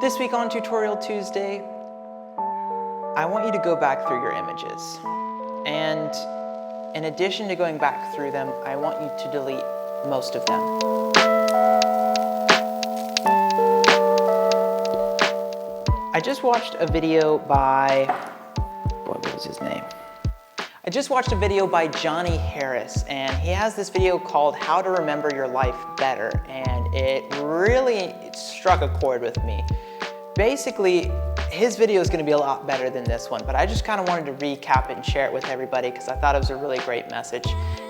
This week on Tutorial Tuesday, I want you to go back through your images. And in addition to going back through them, I want you to delete most of them. I just watched a video by, what was his name? I just watched a video by Johnny Harris, and he has this video called How to Remember Your Life Better, and it really struck a chord with me. Basically, his video is going to be a lot better than this one, but I just kind of wanted to recap it and share it with everybody because I thought it was a really great message.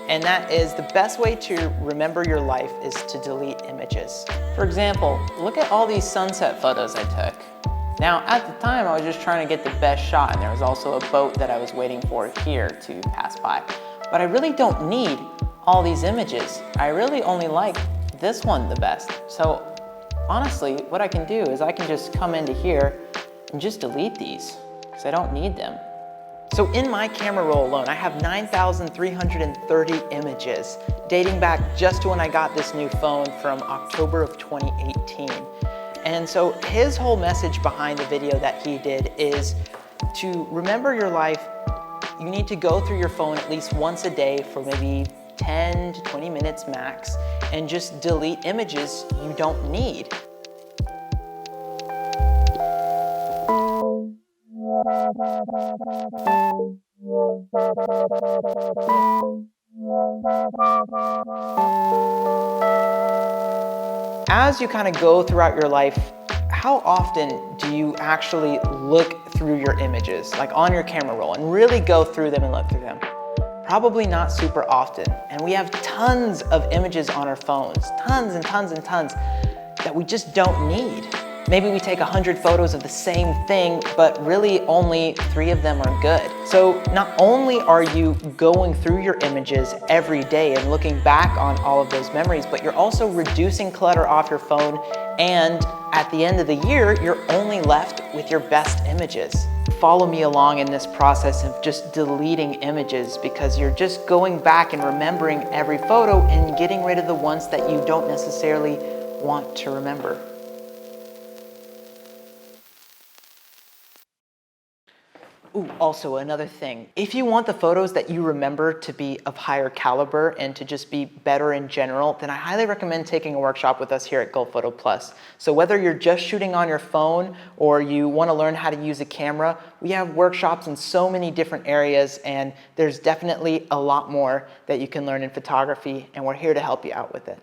And that is the best way to remember your life is to delete images. For example, look at all these sunset photos I took. Now, at the time, I was just trying to get the best shot, and there was also a boat that I was waiting for here to pass by. But I really don't need all these images. I really only like this one the best. So honestly, what I can do is I can just come into here and just delete these because I don't need them. So in my camera roll alone, I have 9,330 images dating back just to when I got this new phone from October of 2018. And so his whole message behind the video that he did is to remember your life, you need to go through your phone at least once a day for maybe 10 to 20 minutes max and just delete images you don't need. As you kind of go throughout your life, how often do you actually look through your images, like on your camera roll, and really go through them and look through them? Probably not super often. And we have tons of images on our phones, tons and tons and tons that we just don't need. Maybe we take 100 photos of the same thing, but really only 3 of them are good. So not only are you going through your images every day and looking back on all of those memories, but you're also reducing clutter off your phone, and at the end of the year, you're only left with your best images. Follow me along in this process of just deleting images because you're just going back and remembering every photo and getting rid of the ones that you don't necessarily want to remember. Ooh, also another thing, if you want the photos that you remember to be of higher caliber and to just be better in general, then I highly recommend taking a workshop with us here at GoPhoto Plus. So whether you're just shooting on your phone or you want to learn how to use a camera, we have workshops in so many different areas, and there's definitely a lot more that you can learn in photography, and we're here to help you out with it.